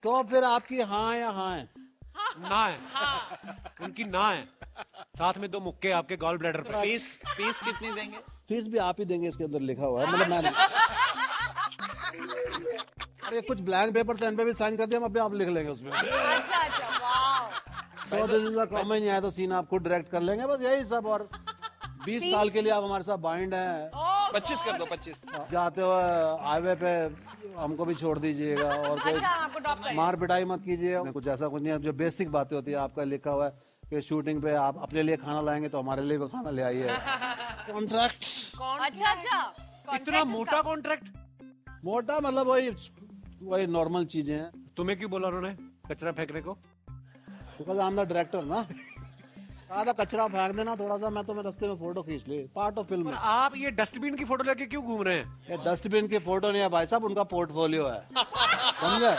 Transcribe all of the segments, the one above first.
तो फिर आपकी हाँ या हाँ है? ना है। उनकी ना है। साथ में 2 मुक्के आपके गॉल ब्लैडर पे। फीस कितनी देंगे? फीस भी आप ही देंगे, इसके अंदर लिखा हुआ है, मतलब मैंने अरे कुछ ब्लैंक पेपर पेन पे भी साइन कर दिया, हम अपने आप लिख लेंगे उसमें। अच्छा अच्छा, वाह। So this is a common, नहीं आया तो सीन आप खुद डायरेक्ट कर लेंगे, बस यही सब। और 20 साल के लिए आप हमारे साथ बाइंड हैं। 25 कर दो, 25। जाते हुए हाईवे पे हमको भी छोड़ दीजिएगा, और कोई अच्छा, आपको ड्रॉप कर मार पिटाई मत कीजिए। कुछ ऐसा कुछ नहीं है, जो बेसिक बातें होती है आपका लिखा हुआ है कि शूटिंग पे आप अपने लिए खाना लाएंगे तो हमारे लिए भी खाना ले आइए। कॉन्ट्रैक्ट अच्छा अच्छा, इतना मोटा कॉन्ट्रैक्ट? मोटा मतलब वही नॉर्मल चीजें हैं। तुम्हें क्यों बोला उन्होंने कचरा फेंकने को? Because I am the director ना। कहा था कचरा फेंक देना थोड़ा सा, मैं तो मैं रास्ते में फोटो खींच ली, पार्ट ऑफ फिल्म और है। आप ये डस्टबिन की फोटो लेके क्यों घूम रहे हैं? ये डस्टबिन की फोटो नहीं है भाई साहब, उनका पोर्टफोलियो है, समझे?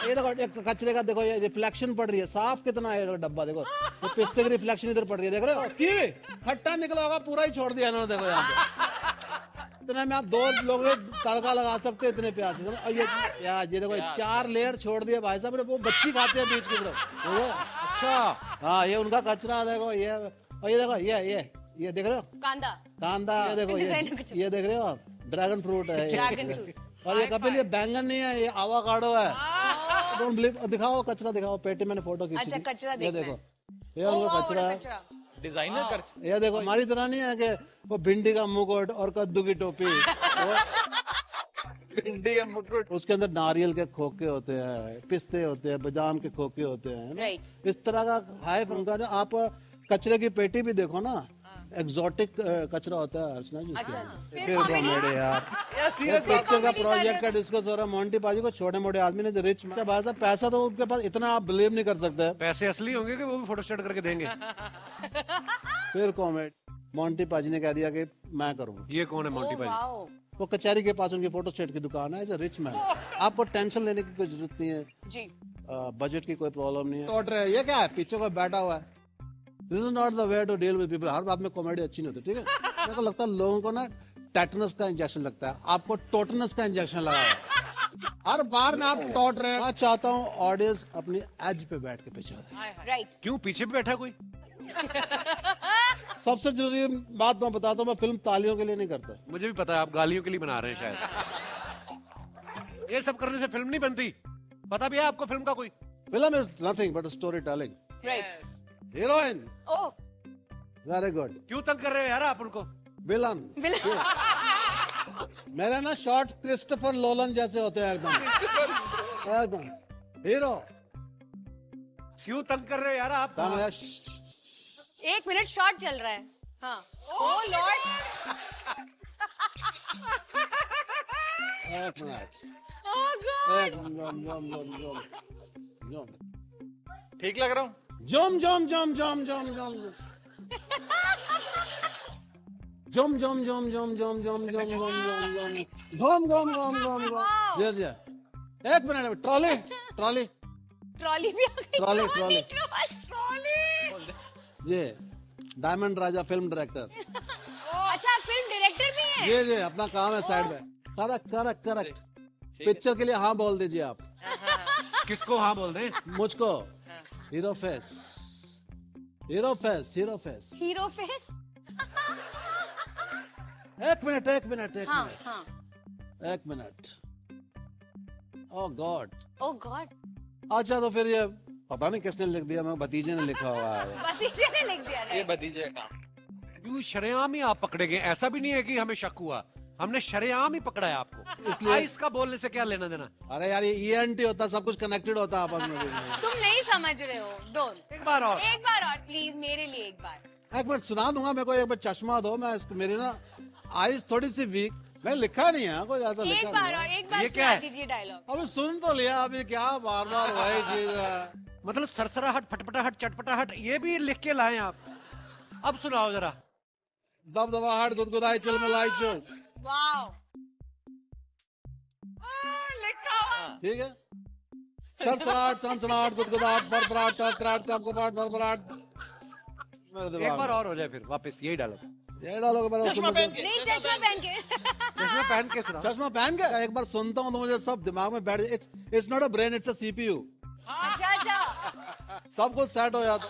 ये देखो, ये कचरे का देखो, ये रिफ्लेक्शन पड़ रही है, साफ कितना है डब्बा, देखो ये पिस्ते की रिफ्लेक्शन इधर पड़ रही है, देख रहे हो? कीवी खट्टा निकला होगा, पूरा ही छोड़ दिया इन्होंने, देखो यहाँ पे। इतने में आप 2 लोग तड़का लगा सकते हैं इतने प्यार से। और ये यार, ये देखो 4 लेयर छोड़ दिए भाई साहब, वो बच्ची खाते हैं बीच की तरफ, देखो। अच्छा, हाँ, ये उनका कचरा देखो, ये, और ये देखो, ये देख रहे हो कांदा। कांदा, ये देखो, ये देख रहे हो आप, ड्रैगन फ्रूट है ये। Dragon fruit. और ये कपिल, ये बैंगन नहीं है, ये आवाकाडो है। डोंट बिलीव, दिखाओ कचरा, दिखाओ पेटी, मैंने फोटो खींची अच्छा, थी। कचरा ये देखना देखो, है। ये उनका कचरा है। कचरा। डिजाइनर कर। ये देखो, हमारी तरह नहीं है कि वो भिंडी का मुकुट और कद्दू की टोपी। भिंडी का मुकुट। उसके अंदर नारियल के खोखे होते हैं, पिस्ते होते हैं, बादाम के खोखे होते हैं ना? Right. इस तरह का हाई फंका। आप कचरे की पेटी भी देखो ना, एग्जॉटिक कचरा होता है अर्चना जी। अच्छा, फिर फिर comedy कॉमेडी यार, सीरियस पिक्चर का comedy प्रोजेक्ट कर का डिस्कस हो रहा है, मोंटी पाजी को छोटे मोटे आदमी ने जो रिच भाई साहब, पैसा तो उनके पास इतना, आप बिलीव नहीं कर सकते। पैसे असली होंगे कि वो भी फोटो स्टेट करके देंगे? फिर कॉमेडी, मोंटी पाजी ने कह दिया कि मैं करूंगा। ये कौन है मोंटी भाई? वाओ। वो कचहरी के पास उनकी फोटो स्टेट की दुकान है, एज ए रिच मैन। आपको टेंशन लेने की कोई जरूरत नहीं है, जी। बजट की कोई प्रॉब्लम नहीं है। टोट रहे हैं, ये क्या है, पीछे कोई बैठा हुआ है। This is not the way to deal with people. हर बात में कॉमेडी अच्छी नहीं होती, ठीक है? मेरे को लगता है लोगों को ना टेटनस का इंजेक्शन लगता है, आपको टोटनस का इंजेक्शन लगा है। हर बार में आप टोट रहे हैं। मैं चाहता हूँ ऑडियंस अपनी एज पे बैठ के पीछे रहे। राइट। क्यों पीछे भी बैठा कोई? सबसे जरूरी बात मैं बताता हूँ, मैं फिल्म तालियों के लिए नहीं करता। मुझे भी पता है आप गालियों के लिए बना रहे हैं शायद। ये सब करने से फिल्म नहीं बनती। पता भी है आपको फिल्म का कोई? Film is nothing but story telling. Right. Heroine oh, very good, क्यों तंग कर रहे हो यार आप उनको? विलन मेरे ना शॉर्ट क्रिस्टोफर लोलन जैसे होते हैं एकदम एकदम हीरो। क्यों तंग कर रहे हो यार आप? 1 मिनट शॉर्ट चल रहा है। हाँ। Oh lord. एक मिनट, ओह गॉड। एक मिनट। ठीक लग रहा हूँ? जम जम जम जम जम जम जम जम जम जम जम जम जम जम जम गम गम गम गम। जी जी, एक मिनट। ट्रॉली ट्रॉली ट्रॉली भी आ गई। Trolley trolley trolley. ये डायमंड राजा फिल्म डायरेक्टर। अच्छा, फिल्म डायरेक्टर भी है। ये अपना काम है साइड में। Correct correct correct. पिक्चर के लिए हाँ बोल दीजिए आप। किसको हाँ बोल दें? मुझको hero face, hero face, hero face. Hero face. एक मिनट एक मिनट एक हाँ मिनट हाँ। एक मिनट। ओह गॉड। ओह गॉड। अच्छा, तो फिर ये पता नहीं किसने लिख दिया, मैं भतीजे ने लिखा हुआ है। भतीजे ने लिख दिया। ये भतीजे का। क्यों शरेआम ही आप पकड़े गए? ऐसा भी नहीं है कि हमें शक हुआ, हमने शरेआम ही पकड़ा है आपको। इसलिए इसका बोलने से क्या लेना देना? अरे यार, ये ENT होता, सब कुछ कनेक्टेड होता है आपस में भी। तुम नहीं समझ रहे हो। डोंट। एक बार और। एक बार और प्लीज, मेरे लिए एक बार। एक मिनट सुना दूंगा, मेरे को एक बार चश्मा दो, मैं मेरी ना आईज थोड़ी सी वीक, मैं लिखा नहीं है कुछ ऐसा, एक लिखा बार नहीं और है। एक बार ये क्या सुना है? दीजिए डायलॉग। अभी सुन तो लिया, अभी क्या बार बार वही चीज है। मतलब सरसराहट, फटफटाहट, चटपटाहट, ये भी लिख के लाए आप? अब सुनाओ जरा। दबदबाहट, गुदगुदाई, चिलमिलाई चुल। वाओ। ठीक है। सरसराहट, सनसनाहट, गुदगुदाहट, फरफराहट, तरतराहट, चमकमाहट, भरभराहट। मेरे एक दिमाग बार में। और हो जाए फिर वापस यही डालो। ये डालोगे मेरा चश्मा सुनने पहन दो। के नहीं चश्मा पहन के चश्मा पहन के सुना। चश्मा पहन के एक बार सुनता हूँ तो मुझे सब दिमाग में बैठ, it's not a brain, it's a CPU. अच्छा अच्छा सब कुछ सेट हो जाता।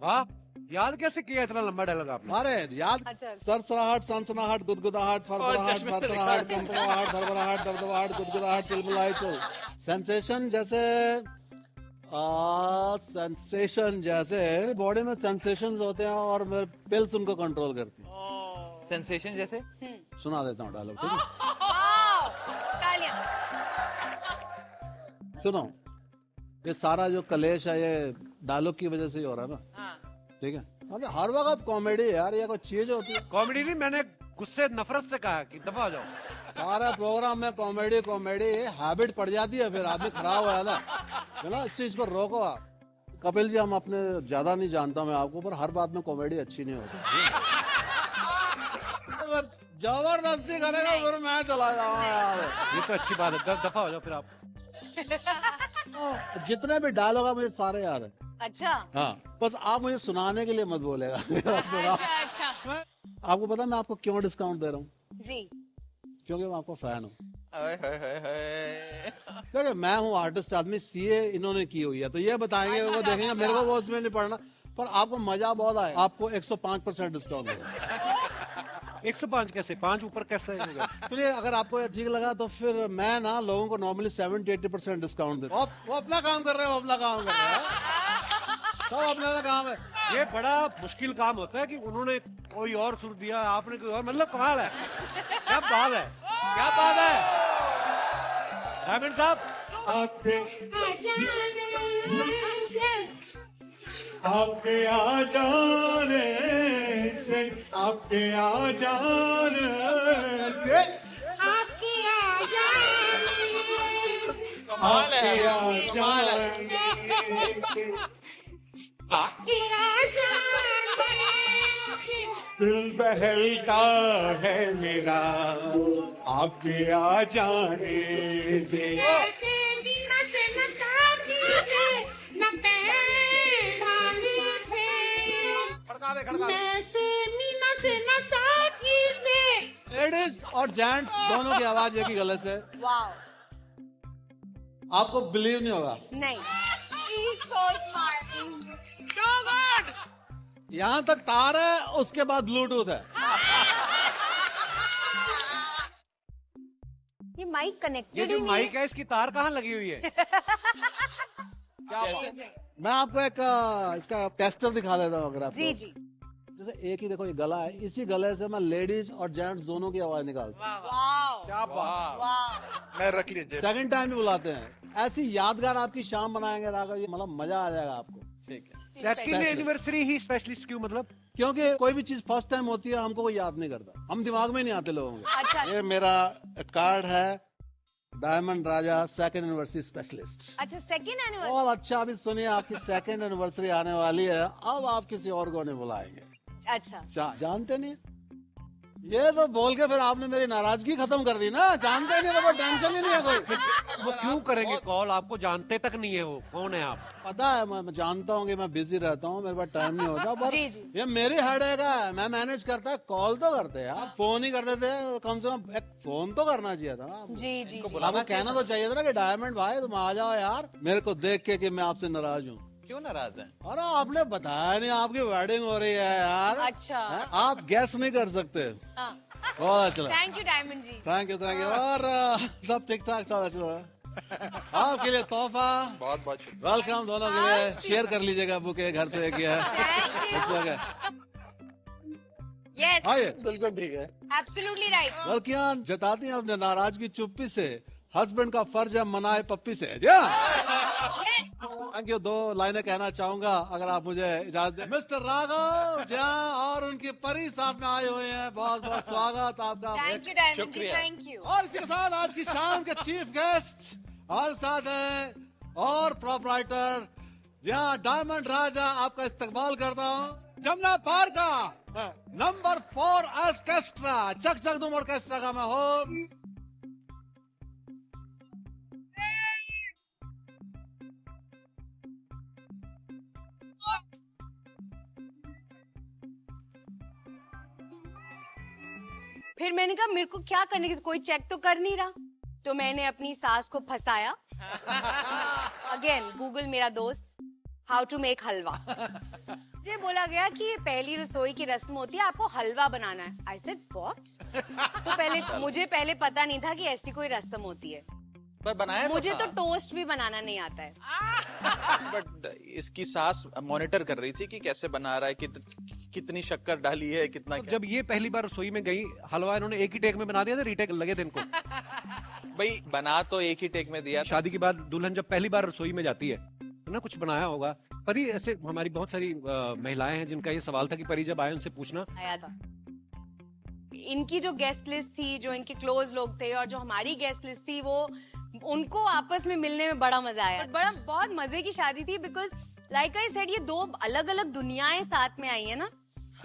वाह, याद कैसे किया इतना लंबा डायलॉग आपने? अरे याद, अच्छा। सरसराहट, सनसनाहट, गुदगुदाहट, फरफराहट, चश्मे से फरफराहट, कंपनाहट, भरभराहट, दबदबाहट, गुदगुदाहट, चिलमिलाहट, चल। सेंसेशन जैसे सेंसेशन जैसे बॉडी में सेंसेशंस होते हैं और मेरे पिल्स उनको कंट्रोल करती हैं। सेंसेशन जैसे सुना देता हूँ डायलॉग, ठीक है? वाओ तालियां सुनो, ये सारा जो कलेश है ये डायलॉग की वजह से ही हो रहा है ना, ठीक है? अबे हर वक्त कॉमेडी है यार, ये कोई चीज होती है? कॉमेडी नहीं, मैंने गुस्से नफरत से कहा कि दफा हो जाओ। सारा प्रोग्राम में कॉमेडी कॉमेडी हैबिट पड़ जाती है, फिर आदमी खराब हो जाता है ना। इस चीज पर रोको आप। कपिल जी, हम अपने ज्यादा नहीं जानता मैं आपको, पर हर बात में कॉमेडी अच्छी नहीं होती। अगर जबरदस्ती करेगा फिर मैं चला जाऊंगा यार। ये तो अच्छी बात है, दफा हो जाओ फिर आप। जितने भी डायलॉग है मुझे सारे याद है। अच्छा हाँ, बस आप मुझे सुनाने के लिए मत बोलेगा। सुना। अच्छा अच्छा आपको पता है मैं आपको क्यों डिस्काउंट दे रहा हूँ? जी क्योंकि मैं आपको फैन हूँ। हाय हाय हाय हाय देखिए, मैं हूँ आर्टिस्ट आदमी, सीए इन्होंने की हुई है, तो ये बताएंगे, वो देखेंगे, मेरे को वो उसमें नहीं पढ़ना, पर आपको मजा बहुत आए। आपको 105% डिस्काउंट देगा। 105 कैसे, 5 ऊपर कैसे होगा? सुनिए, अगर आपको ये ठीक लगा तो फिर मैं ना लोगों को नॉर्मली 70-80% डिस्काउंट देता हूँ। वो अपना काम कर रहे हैं, वो अपना काम कर रहे हैं, सब अपना काम है। ये बड़ा मुश्किल काम होता है कि उन्होंने कोई और सुर दिया, आपने कोई और, मतलब कमाल है। क्या बात है, क्या बात है डायमंड साहब। आपके आ जाने से, आपके आ जाने से, कमाल है आपके आ कमाल है जाने से दिल बहलता है मेरा, आपके आ जाने से। लेडीज और जेंट्स दोनों की आवाज एक ही गले से, वाओ आपको बिलीव नहीं होगा। नहीं यहाँ तक तार है, उसके बाद ब्लूटूथ है। ये माइक ये कनेक्टेड जो ही नहीं माइक है, इसकी तार कहाँ लगी हुई है? मैं आपको एक इसका टेस्टर दिखा देता हूँ अगर है। आपको। जी जी जैसे एक ही देखो ये गला है, इसी गले से मैं लेडीज और जेंट्स दोनों की आवाज निकालता हूँ। वाओ क्या बात। वाओ मैं रख लीजिए सेकंड टाइम भी बुलाते हैं। ऐसी यादगार आपकी शाम बनाएंगे राघव, ये मतलब मजा आ जाएगा आपको। ठीक है सेकंड एनिवर्सरी ही स्पेशलिस्ट क्यों, मतलब? क्योंकि कोई भी चीज फर्स्ट टाइम होती है हमको कोई याद नहीं करता, हम दिमाग में नहीं आते लोगों के। अच्छा ये मेरा कार्ड है, डायमंड राजा सेकंड एनिवर्सरी स्पेशलिस्ट। अच्छा सेकंड एनिवर्सरी और अच्छा, अभी सुनिए, आपकी सेकंड एनिवर्सरी आने वाली है, अब आप किसी और को नहीं बुलाएंगे। अच्छा जानते नहीं? ये तो बोल के फिर आपने मेरी नाराजगी खत्म कर दी ना। जानते नहीं तो वो टेंशन ही नहीं है कोई। वो क्यों करेंगे कॉल? आपको जानते तक नहीं है वो कौन है आप? पता है, मैं जानता हूँ कि मैं बिजी रहता हूँ, मेरे पास टाइम नहीं होता, पर जी, जी। ये मेरी हेडेक है, मैं मैनेज करता है। कॉल तो करते हैं आप, फोन ही करते थे, कम से कम एक फोन तो करना चाहिए था ना। जी जी जी आपको कहना तो चाहिए था ना कि डायमंड भाई तुम आ जाओ यार, मेरे को देख के कि मैं आपसे नाराज हूँ। क्यों नाराज है अरे आपने बताया नहीं, आपकी वेडिंग हो रही है यार। अच्छा। हैं? आप गैस नहीं कर सकते। हाँ बहुत अच्छा लगा। Thank you Diamond ji thank you और सब ठीक ठाक चल रहा है। आपके लिए तोहफा, बहुत बहुत शुक्रिया वेलकम दोनों के लिए। शेयर कर लीजिएगा, बुके घर पे एक ही है। अच्छा क्या? यस आइए। बिल्कुल ठीक है एब्सोल्युटली राइट लड़कियां जताती हैं अपने नाराजगी चुप्पी से, हस्बैंड का फर्ज है मनाए पप्पी से। जी हाँ। Thank you. 2 लाइनें कहना चाहूंगा अगर आप मुझे इजाजत दें। मिस्टर राघव जी और उनकी परी साथ में आए हुए हैं, बहुत बहुत स्वागत आपका। थैंक यू डायमंड जी शुक्रिया। थैंक यू और इसी के साथ आज की शाम के चीफ गेस्ट और साथ हैं और प्रोपराइटर, जहाँ डायमंड राजा आपका इस्तकबाल करता हूँ, जमुना पार का नंबर 4 ऑर्केस्ट्रा, चक चक दुम ऑर्केस्ट्रा का मैं हूँ। फिर मैंने कहा मेरे को क्या करने की, कोई चेक तो कर नहीं रहा, तो मैंने अपनी सास को फंसाया। अगेन गूगल मेरा दोस्त, हाउ टू मेक हलवा। मुझे बोला गया कि ये पहली रसोई की रस्म होती है, आपको हलवा बनाना है। I said what? तो मुझे पहले पता नहीं था कि ऐसी कोई रस्म होती है। पर बनाया मुझे तो टोस्ट भी बनाना नहीं आता है। बट इसकी सास मॉनिटर कर रही थी कि कैसे बना रहा है, कितनी शक्कर डाली है, कितना क्या। जब ये पहली बार रसोई में गई, हलवा इन्होंने एक ही टेक में बना दिया था, रीटेक लगे थे इनको। भाई बना तो एक ही टेक में दिया था। शादी के बाद दुल्हन जब पहली बार रसोई में जाती है तो ना कुछ बनाया होगा। परी, ऐसे हमारी बहुत सारी महिलाएं हैं जिनका ये सवाल था कि परी जब आए उनसे पूछना। आया था। इनकी जो गेस्ट लिस्ट थी, जो इनके क्लोज लोग थे और जो हमारी गेस्ट लिस्ट थी, वो उनको आपस में मिलने में बड़ा मजा आया। बड़ा बहुत मजे की शादी थी, बिकॉज लाइक आई सेड, ये दो अलग अलग दुनियाएं साथ में आई है ना।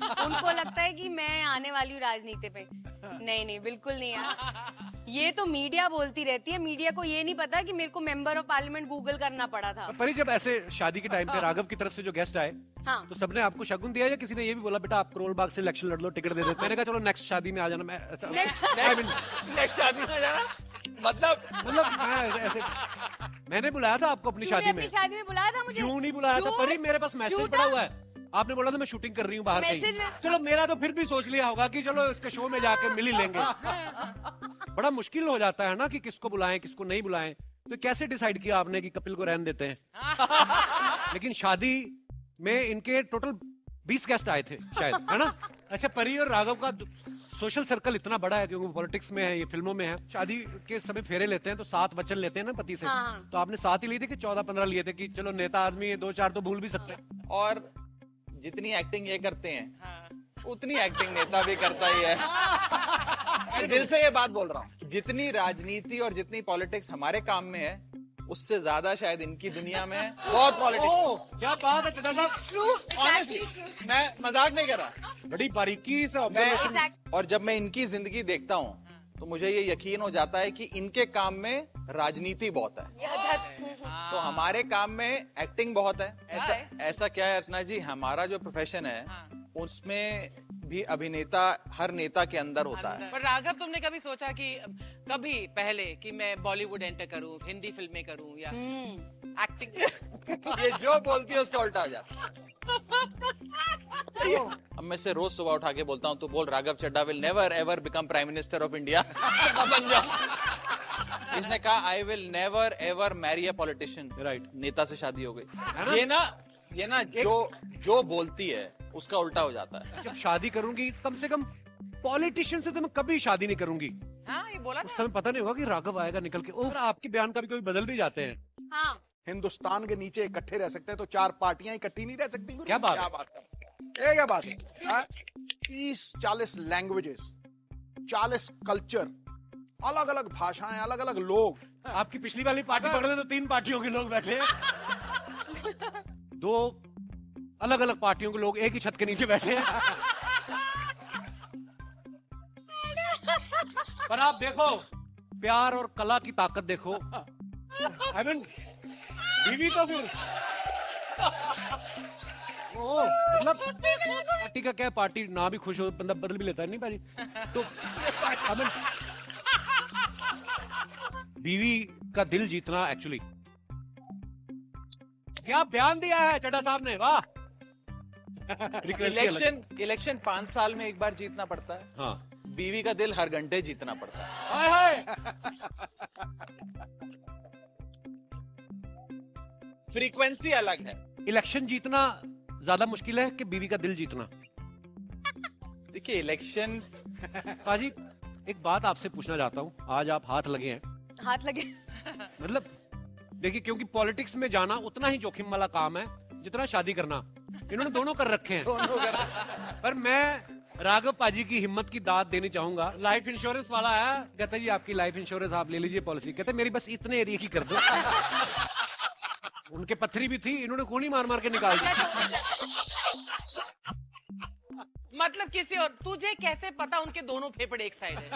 उनको लगता है कि मैं आने वाली हूँ राजनीति पे। नहीं नहीं, बिल्कुल नहीं है। ये तो मीडिया बोलती रहती है, मीडिया को ये नहीं पता कि मेरे को मेंबर ऑफ पार्लियामेंट गूगल करना पड़ा था। परी, जब ऐसे शादी के टाइम पे राघव की तरफ से जो गेस्ट आए, हाँ। तो सबने आपको शगुन दिया या किसी ने ये भी बोला बेटा आप करोल बाग से इलेक्शन लड़ लो, टिकट दे देते? मैंने कहा चलो नेक्स्ट शादी में आ जाना। मैं नेक्स्ट शादी में जाना मतलब मैं ऐसे मैंने बुलाया था आपको अपनी शादी में। अपनी शादी में बुलाया था मुझे? क्यों नहीं बुलाया था परी? मेरे पास मैसेज पड़ा हुआ है, आपने बोला था मैं शूटिंग कर रही हूँ बाहर कहीं। चलो मेरा तो फिर भी सोच लिया होगा कि चलो इसके शो में जाके मिल ही लेंगे। बड़ा मुश्किल हो जाता है ना कि किसको बुलाएं किसको नहीं बुलाएं। तो कैसे डिसाइड किया आपने कि कपिल को रहने देते हैं? लेकिन शादी में इनके टोटल 20 गेस्ट आए थे शायद, है ना? अच्छा, परी और राघव का सोशल सर्कल इतना बड़ा है क्योंकि पॉलिटिक्स में है, ये फिल्मों में है। शादी के समय फेरे लेते हैं तो 7 वचन लेते हैं ना पति से। हाँ। तो आपने 7 ही लिए थे कि 14-15 लिए थे कि चलो नेता आदमी है, 2-4 तो भूल भी सकते हैं? और जितनी एक्टिंग ये करते हैं उतनी एक्टिंग नेता भी करता ही है। मैं दिल से ये बात बोल रहा हूँ, जितनी राजनीति और जितनी पॉलिटिक्स हमारे काम में है, उससे ज्यादा शायद इनकी दुनिया में है। बहुत पॉलिटिक्स। क्या बात है चड्ढा साहब, ऑनेस्टली मैं मजाक नहीं कर रहा। बड़ी बारीकी से ऑब्जर्वेशन। और जब मैं इनकी जिंदगी देखता हूँ तो मुझे ये यकीन हो जाता है कि इनके काम में राजनीति बहुत है, तो हमारे काम में एक्टिंग बहुत है। ऐसा क्या है अर्चना जी, हमारा जो प्रोफेशन है उसमें भी अभिनेता हर नेता के अंदर होता है। पर राघव, तुमने कभी सोचा कि कभी पहले कि मैं बॉलीवुड एंटर करूं, हिंदी फिल्में करूं या एक्टिंग? ये जो बोलती है उसका उल्टा हो जाता है। अब मैं से रोज सुबह उठा के बोलता हूँ, तू बोल Raghav Chadha will never ever become prime minister of India. बन जाओ। इसने कहा I will never ever marry a politician. Right. नेता से शादी हो गई। ये ना जो बोलती है उसका उल्टा हो जाता है। जब शादी करूंगी कम से कम पॉलिटिशियन से तो मैं कभी शादी नहीं करूंगी। हाँ, ये बोला उस समय पता नहीं होगा कि राघव आएगा निकल के। ओह, आपके बयान कभी कभी बदल भी जाते हैं। हाँ। हिंदुस्तान के नीचे इकट्ठे रह सकते हैं तो 4 पार्टियां इकट्ठी नहीं रह सकती। क्या बात है? ये क्या बात है? 30-40 लैंग्वेजेस, 40 कल्चर, अलग अलग भाषाएं, अलग अलग लोग। आपकी पिछली वाली पार्टी पकड़े तो 3 पार्टियों के लोग बैठे हैं। 2 अलग अलग पार्टियों के लोग एक ही छत के नीचे बैठे हैं। पर आप देखो, प्यार और कला की ताकत देखो। आई मीन, बीवी तो फिर मतलब पार्टी का क्या, पार्टी ना भी खुश हो बंदा बदल भी लेता है, नहीं भाई? तो आई मीन, बीवी का दिल जीतना एक्चुअली। क्या बयान दिया है चड्ढा साहब ने, वाह। इलेक्शन 5 साल में एक बार जीतना पड़ता है। हाँ। बीवी का दिल हर घंटे जीतना पड़ता है। हाय हाय। फ्रीक्वेंसी अलग है। इलेक्शन जीतना ज्यादा मुश्किल है कि बीवी का दिल जीतना? देखिए, इलेक्शन पाजी, एक बात आपसे पूछना चाहता हूँ। आज आप हाथ लगे हैं, हाथ लगे। मतलब देखिए, क्योंकि पॉलिटिक्स में जाना उतना ही जोखिम वाला काम है जितना शादी करना। इन्होंने दोनों कर रखे हैं। पर मैं राघव पाजी की हिम्मत की दाद देनी चाहूंगा। लाइफ इंश्योरेंस वाला है, कहता जी आपकी लाइफ इंश्योरेंस आप ले लीजिए पॉलिसी। कहते मेरी बस इतने एरिया की कर दो। उनके पत्थरी भी थी, इन्होंने गोली मार मार के निकाल दी। मतलब किसी और, तुझे कैसे पता उनके दोनों फेफड़े एक साइड है?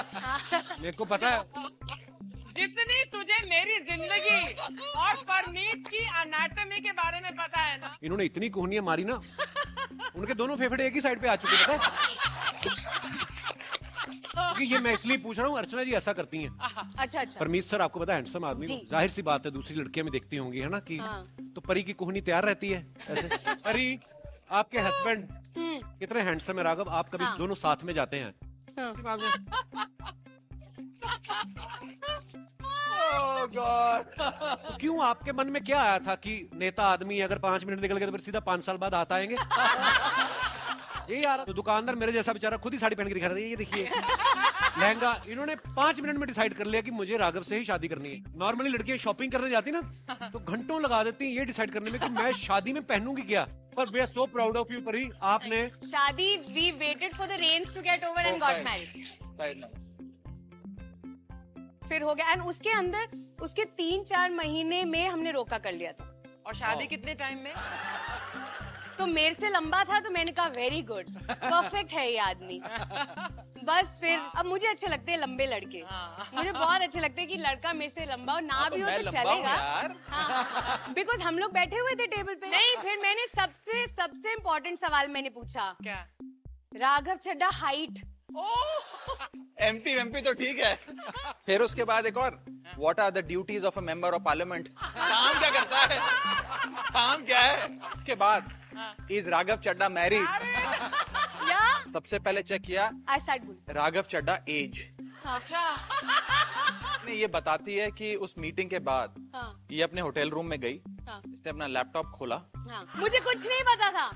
मेरे को पता है। जितनी तुझे मेरी जिंदगी और परनीत की एनाटॉमी के बारे में पता है ना। इन्होंने इतनी कोहनियां मारी ना, उनके दोनों फेफड़े एक ही साइड पे आ चुके, पता है? क्योंकि ये मैं इसलिए पूछ रहा हूँ, अर्चना जी ऐसा करती हैं। अच्छा अच्छा। परमीत सर आपको पता है हैंडसम आदमी जी। को, जाहिर सी बात है दूसरी लड़कियां भी देखती होंगी है ना कि हाँ। तो परी की कोहनी तैयार रहती है ऐसे। परी, आपके हस्बैंड कितने हैंडसम है राघव, आप कभी हाँ। दोनों साथ में जाते हैं? Oh God. तो क्यों, आपके मन में क्या आया था कि नेता आदमी अगर 5 मिनट निकल गए तो फिर सीधा 5 साल बाद हाथ आएंगे? ये यार, तो दुकानदार मेरे जैसा बेचारा खुद ही साड़ी पहन के दिखा रहा था, ये देखिए लहंगा। इन्होंने 5 मिनट में डिसाइड कर लिया कि मुझे राघव से ही शादी करनी है। नॉर्मली लड़कियां शॉपिंग करने जाती ना तो घंटों लगा देती हैं ये डिसाइड करने में कि मैं शादी में पहनूंगी क्या। पर we are so proud of you Pari, आपने शादी, we waited for the rains to get over and got married. Right now. फिर हो गया, एंड उसके अंदर उसके 3-4 महीने में हमने रोका कर लिया था। और शादी कितने टाइम में? तो मेरे से लंबा था तो मैंने कहा वेरी गुड, परफेक्ट है ये आदमी। बस फिर अब मुझे अच्छे लगते हैं लंबे लड़के, मुझे बहुत अच्छे लगते हैं कि लड़का मेरे से लंबा हो, ना तो भी हो मैं तो लंबा हूँ चलेगा। यार। हाँ, बिकॉज हम लोग बैठे हुए थे टेबल पे। नहीं, फिर मैंने सबसे इम्पोर्टेंट सवाल मैंने पूछा, क्या? राघव चड्ढा हाइट। एमपी तो ठीक है। फिर उसके बाद एक और, what are the duties of a member of parliament, काम क्या करता है, काम क्या है। उसके बाद, इज राघव चड्ढा मैरिड, या सबसे पहले चेक किया आई स्टार्ट बोल। राघव चड्ढा एज। हाँ, ये बताती है कि उस मीटिंग के बाद हाँ, ये अपने होटल रूम में गई, हाँ, इसने अपना लैपटॉप खोला, हाँ। मुझे कुछ नहीं पता था,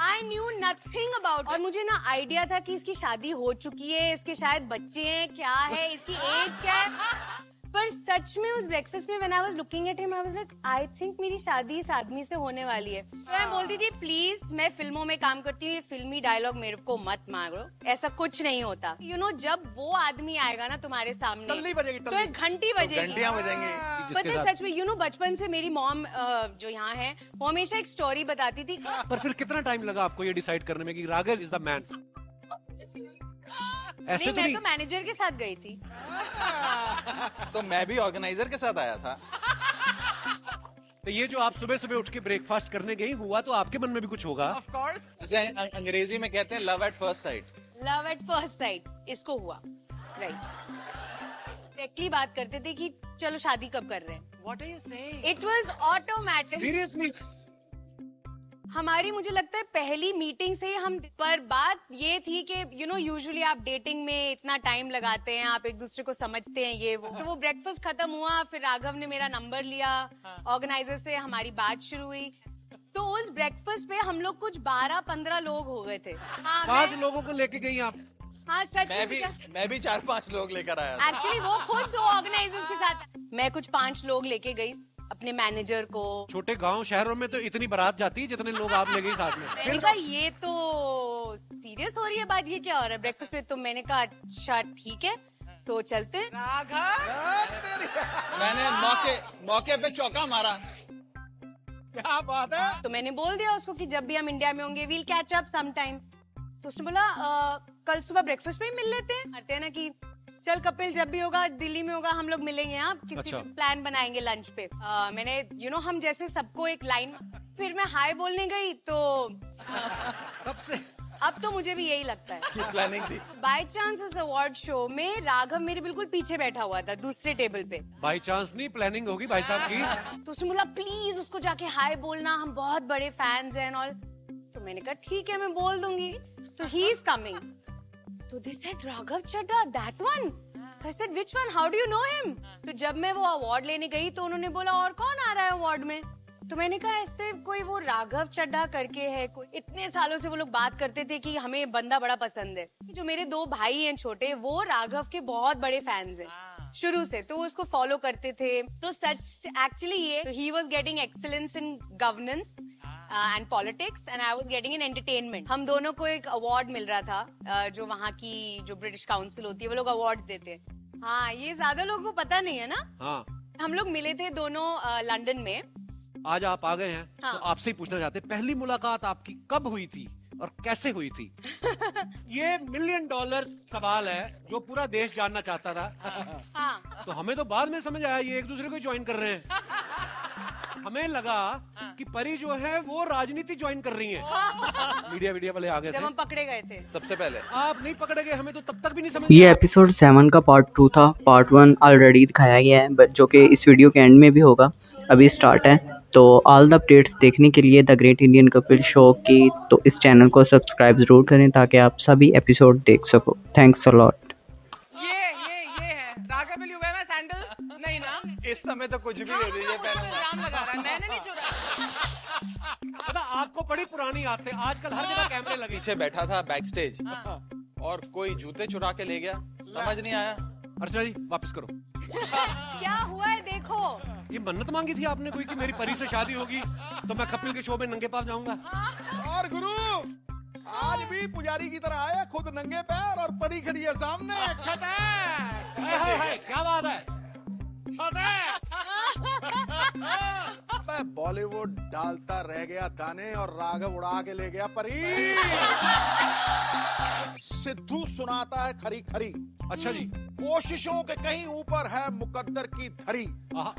आई न्यू नथिंग अबाउट। और मुझे ना आइडिया था कि इसकी शादी हो चुकी है, इसके शायद बच्चे हैं, क्या है इसकी एज क्या है। पर सच में उस ब्रेकफास्ट में when I was looking at him I was like I think मेरी शादी इस आदमी से होने वाली है। तो मैं बोलती थी प्लीज, मैं फिल्मों में काम करती हूँ, ये फिल्मी डायलॉग मेरे को मत मारो, ऐसा कुछ नहीं होता। यू नो, जब वो आदमी आएगा ना तुम्हारे सामने टल्ली बजेगी, तो टल्ली। एक घंटी बजेगी, घंटियां बजेंगी। जिसके पता है साथ- सच में, यू नो, बचपन से मेरी मॉम जो यहाँ है वो हमेशा एक स्टोरी बताती थी। पर फिर कितना टाइम लगा आपको ये डिसाइड करने में कि राघव इज द मैन? ऐसे नहीं, तो मैं नहीं। तो मैनेजर के साथ गई थी। तो मैं भी ऑर्गेनाइजर के साथ आया था। तो ये जो आप सुबह सुबह उठ के ब्रेकफास्ट करने गई, हुआ तो आपके मन में भी कुछ होगा। Of course. जैसे अंग्रेजी में कहते हैं love at first sight. Love at first sight इसको हुआ, राइट। एक्चुअली बात करते थे कि चलो शादी कब कर रहे हैं। What are you saying? It was automatic. Seriously? हमारी, मुझे लगता है पहली मीटिंग से ही हम, पर बात ये थी कि यू नो यूजुअली आप डेटिंग में इतना टाइम लगाते हैं, आप एक दूसरे को समझते हैं, ये वो। तो वो ब्रेकफास्ट खत्म हुआ, फिर राघव ने मेरा नंबर लिया, ऑर्गेनाइजर से हमारी बात शुरू हुई। तो उस ब्रेकफास्ट पे हम लोग कुछ 12-15 लोग हो गए थे। हाँ, 5 लोगों को लेके गई आप? हाँ सच मैं भी 4-5 लोग लेकर आया था। एक्चुअली वो खुद 2 ऑर्गेनाइजर्स के साथ, मैं कुछ 5 लोग लेके गई, अपने मैनेजर को। छोटे गांव शहरों में तो इतनी बारात जाती है जितने लोग आप ले गई साथ में। मैंने कहा ये तो सीरियस हो रही है बात, ये क्या हो रहा है ब्रेकफास्ट पे। तो मैंने कहा अच्छा ठीक है, तो चलते हैं। राघव, मैंने मौके पे चौका मारा। क्या बात है। तो मैंने बोल दिया उसको कि जब भी हम इंडिया में होंगे we'll catch up some time. तो उसने बोला कल सुबह ब्रेकफास्ट पे ही मिल लेते हैं। करते हैं ना कि चल कपिल, जब भी होगा दिल्ली में होगा हम लोग मिलेंगे, आप किसी अच्छा। प्लान बनाएंगे लंच पे। मैंने यू नो हम जैसे सबको एक लाइन, फिर मैं हाय बोलने गई तो तब से अब तो मुझे भी यही लगता है। की प्लानिंग थी। बाय चांस उस अवार्ड शो में राघव मेरे बिल्कुल पीछे बैठा हुआ था दूसरे टेबल पे। बाई चांस नहीं, प्लानिंग होगी भाई साहब की। तो उसने बोला प्लीज उसको जाके हाय बोलना, हम बहुत बड़े फैंस हैं और। तो मैंने कहा ठीक है मैं बोल दूंगी। तो ही इज कमिंग। तो they said Raghav Chadha, that one. I said which one? How do you know him? तो जब मैं वो अवार्ड लेने गई तो उन्होंने बोला और कौन आ रहा है अवार्ड में। तो मैंने कहा ऐसे कोई वो राघव चड्ढा करके है कोई। इतने सालों से वो लोग बात करते थे कि हमें बंदा बड़ा पसंद है। जो मेरे 2 भाई हैं छोटे, वो राघव के बहुत बड़े फैंस हैं शुरू से, तो वो उसको फॉलो करते थे। तो सच एक्चुअली ये, तो he was getting excellence in governance and politics and I was getting in entertainment. हम दोनों को एक अवार्ड मिल रहा था, जो वहाँ की जो ब्रिटिश काउंसिल होती है वो लोग अवार्ड्स देते हैं। हाँ, ये ज्यादा लोगों को पता नहीं है ना। हाँ, हम लोग मिले थे दोनों लंदन में। आज आप आ गए हैं हाँ। तो आपसे ही पूछना चाहते हैं, पहली मुलाकात आपकी कब हुई थी और कैसे हुई थी? ये $1 मिलियन सवाल है जो पूरा देश जानना चाहता था। हाँ, तो हमें तो बाद में समझ आया ये एक दूसरे को ज्वाइन कर रहे हैं। हमें लगा कि परी जो है वो राजनीति ज्वाइन कर रही है। मीडिया वाले आ गए जब थे। हम पकड़े गए थे। सबसे पहले आप नहीं पकड़े गए, हमें तो तब तक भी नहीं समझ ये में आया। एपिसोड 7 का पार्ट 2 था। पार्ट 1 ऑलरेडी दिखाया गया है, बट जो कि इस वीडियो के एंड में भी होगा, अभी स्टार्ट है। तो ऑल द अपडेट्स देखने के लिए the great Indian Kapil show की तो इस चैनल को सब्सक्राइब जरूर करें ताकि आप सभी एपिसोड देख सको। Thanks a lot. ये है Raghav, will you wear my sandals? नहीं ना, इस समय तो कुछ भी दे दीजिए पहनूंगा। इल्जाम लगा रहा है, मैंने नहीं चुराया। पता आपको बड़ी पुरानी आदत है, आजकल हर जगह कैमरे लगे। पीछे बैठा था बैक स्टेज हाँ। और कोई जूते चुरा के ले गया, समझ नहीं आया। अर्चना जी वापस करो। क्या हुआ है देखो। ये मन्नत मांगी थी आपने कोई कि मेरी परी से शादी होगी तो मैं कपिल के शो में नंगे पाँव जाऊंगा। और गुरु आज भी पुजारी की तरह आया, खुद नंगे पैर और परी खड़ी है सामने। खटैक हाय, क्या बात है। मैं बॉलीवुड डालता रह गया दाने और राघव उड़ा के ले गया परी। सिद्धू सुनाता है खरी खरी, अच्छा जी। कोशिशों के कहीं ऊपर है मुकद्दर की धरी। आहा,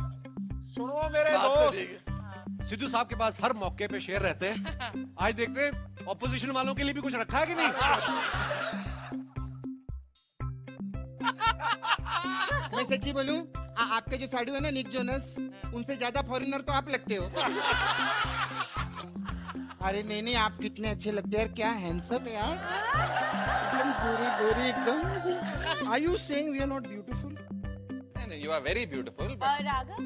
सुनो मेरे बात तो दोस्त, ठीक है। सिद्धू साहब के पास हर मौके पे शेर रहते हैं। आज देखते हैं ऑपोजिशन वालों के लिए भी कुछ रखा है कि नहीं। मैं सच्ची बोलूं, आपके जो साडू है ना निक जोनस, उनसे ज्यादा फॉरेनर तो आप लगते हो। अरे नहीं, आप कितने अच्छे लगते हैं यार, क्या हैंडसम है यार, एकदम गोरे एकदम। Are you saying we are not beautiful? नहीं, you are very beautiful. और Raghav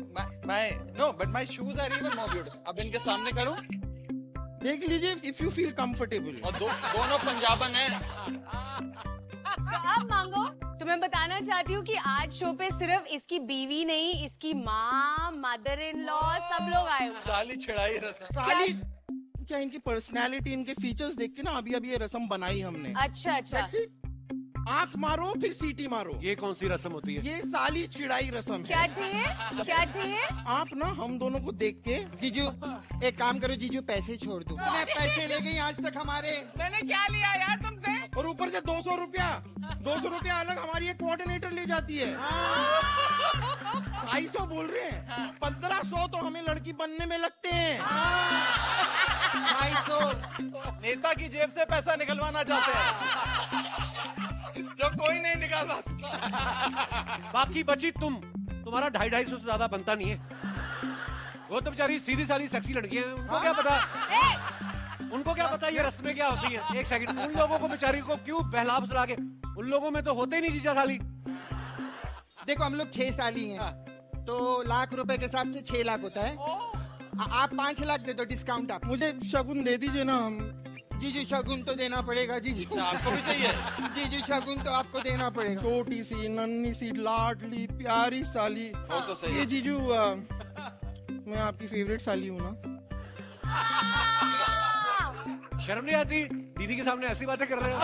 No, but my shoes are even more beautiful. अब इनके सामने करूं? देख लीजिए, if you feel comfortable. और दोनों पंजाबन हैं। तो आप मांगो। तो मैं बताना चाहती हूँ कि आज शो पे सिर्फ इसकी बीवी नहीं, इसकी माँ, मदर इन लॉ, सब लोग आए हुए हैं। साली छिड़ाई रसम। साली क्या इनकी पर्सनालिटी, इनके फीचर्स देख के ना अभी ये रस्म बनाई हमने। अच्छा अच्छा। That's it. आंख मारो फिर सीटी मारो, ये कौन सी रस्म होती है? ये साली चिड़ाई रस्म क्या है। चाहिए, क्या चाहिए? आप ना हम दोनों को देख के, जीजू एक काम करो, जीजू पैसे छोड़ दो। मैं पैसे ले गई आज तक हमारे, मैंने क्या लिया यार तुमसे? और ऊपर से 200 रुपया अलग हमारी एक कोऑर्डिनेटर ले जाती है। 250 बोल रहे हैं, 1500 तो हमें लड़की बनने में लगते हैं। 250। नेता की जेब से पैसा निकलवाना चाहते हैं जो कोई नहीं निकाल सकता। बाकी बची तुम्हारा 250-250 से ज्यादा बनता नहीं है। वो तो बेचारी सीधी सादी सेक्सी लड़कियां हैं, उनको क्या पता, उनको क्या पता ये रस्में क्या होती हैं। एक सेकंड, उन लोगों को बेचारी को क्यों बहला फुसला के, उन लोगों में तो होते ही नहीं जीजा साली। देखो हम लोग 6 साली हैं, तो लाख रुपए के हिसाब से 6 लाख होता है। आप 5 लाख दे दो डिस्काउंट। आप मुझे शगुन दे दीजिए ना। हम जीजू शगुन तो देना पड़ेगा जीजू। आपको भी चाहिए? जीजू शगुन तो आपको देना पड़ेगा। छोटी सी नन्ही सी लाडली प्यारी साली। वो तो सही ये है। जीजू मैं आपकी फेवरेट साली हूँ ना। शर्म नहीं आती दीदी के सामने ऐसी बातें कर रहे हो?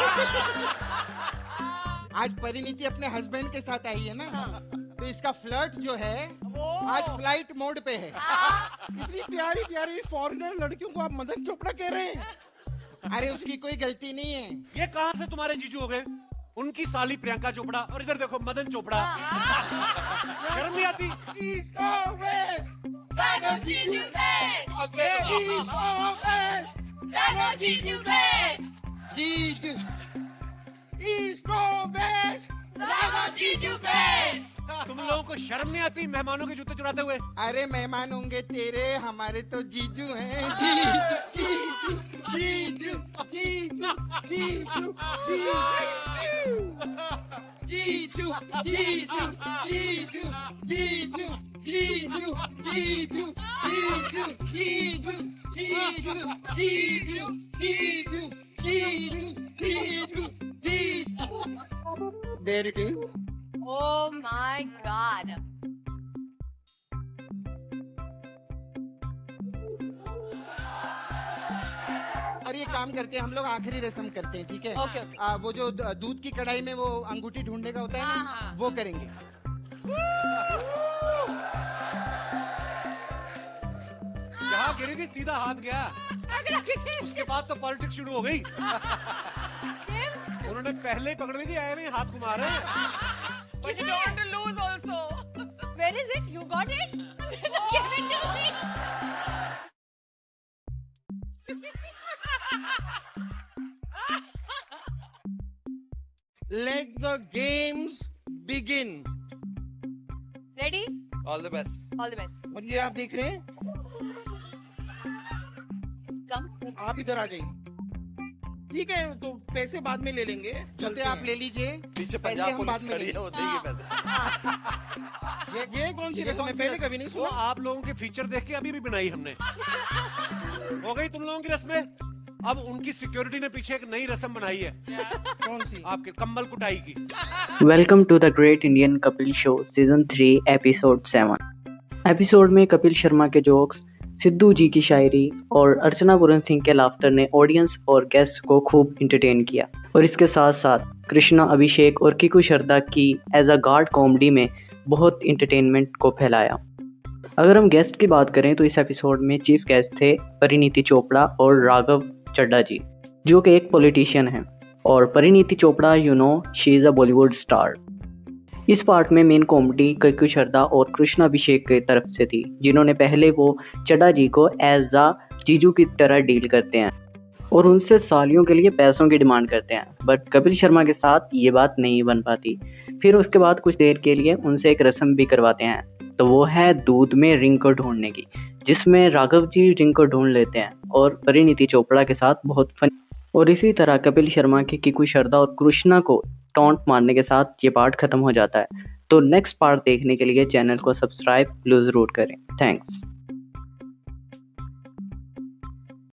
आज परिणीति अपने हस्बैंड के साथ आई है ना, तो इसका फ्लर्ट जो है आज फ्लाइट मोड पे है। इतनी प्यारी प्यारी फॉरेनर लड़कियों को आप मदन चोपड़ा कह रहे हैं? अरे उसकी कोई गलती नहीं है। ये कहां से तुम्हारे जीजू हो गए? उनकी साली प्रियंका चोपड़ा और इधर देखो मदन चोपड़ा। शर्म नहीं आती? जीजू तुम लोगों को शर्म नहीं आती मेहमानों के जूते चुराते हुए? अरे मेहमान होंगे तेरे, हमारे तो जीजू हैं। जीजू जीजू जीजू जीजू जीजू जीजू जीजू जीजू जीजू जीजू जीजू जीजू जीजू जीजू जीजू जीजू जीजू जीजू। There it is. Oh my God. और ये काम करते हैं हम लोग, आखिरी रस्म करते हैं, ठीक है? Okay, okay. वो जो दूध की कढ़ाई में वो अंगूठी ढूंढने का होता है हाँ, ना, हाँ। वो करेंगे। जहाँ गिरी थी सीधा हाथ गया, उसके बाद तो पॉलिटिक्स शुरू हो गई। उन्होंने पहले ही पकड़ ली थी, आए में हाथ घुमा रहे हैं। But you don't want to lose also. Where is it? You got it? Give it to me. Let the games begin. Ready, all the best. All the best. और ये आप देख रहे हैं, कम आप इधर आ जाइए। ठीक है, तो पैसे बाद में ले लेंगे, चलते आप ले लीजिए। पीछे पैसे पंजाब हम पुलिस बाद में खड़ी है, लेंगे। वो देगी पैसे। ये कौन सी रस्म है? पहले कभी नहीं वो सुना। आप लोगों के फीचर देख के अभी भी बनाई हमने। हो गई तुम लोगों की रस्में। अब उनकी सिक्योरिटी ने पीछे एक नई रस्म बनाई है, कौन सी? आपके कम्बल कुटाई की। Welcome to the great Indian Kapil show season 3 episode 7। Episode में कपिल शर्मा के जोक्स, सिद्धू जी की शायरी और अर्चना पूरन सिंह के लाफ्टर ने ऑडियंस और गेस्ट को खूब इंटरटेन किया। और इसके साथ साथ कृष्णा, अभिषेक और किकू शर्दा की एज अ गार्ड कॉमेडी में बहुत इंटरटेनमेंट को फैलाया। अगर हम गेस्ट की बात करें तो इस एपिसोड में चीफ गेस्ट थे परिणीति चोपड़ा और राघव चड्ढा जी, जो कि एक पॉलिटिशियन हैं। और Parineeti Chopra she is a Bollywood star. इस पार्ट में मेन कॉमेडी किकू शर्दा और कृष्णा अभिषेक की तरफ से थी, जिन्होंने पहले वो चड्ढा जी को एज अ जीजू की तरह डील करते हैं और उनसे सालियों के लिए पैसों की डिमांड करते हैं। बट कपिल शर्मा के साथ ये बात नहीं बन पाती। फिर उसके बाद कुछ देर के लिए उनसे एक रस्म भी करवाते हैं, तो वो है दूध में रिंग को ढूंढने की, जिसमें राघव जी रिंग को ढूंढ लेते हैं और परिणीति चोपड़ा के साथ बहुत फन। और इसी तरह कपिल शर्मा के किकू शर्दा और कृष्णा को टॉन्ट मारने के साथ ये पार्ट खत्म हो जाता है। तो नेक्स्ट पार्ट देखने के लिए चैनल को सब्सक्राइब जरूर करें। थैंक्स।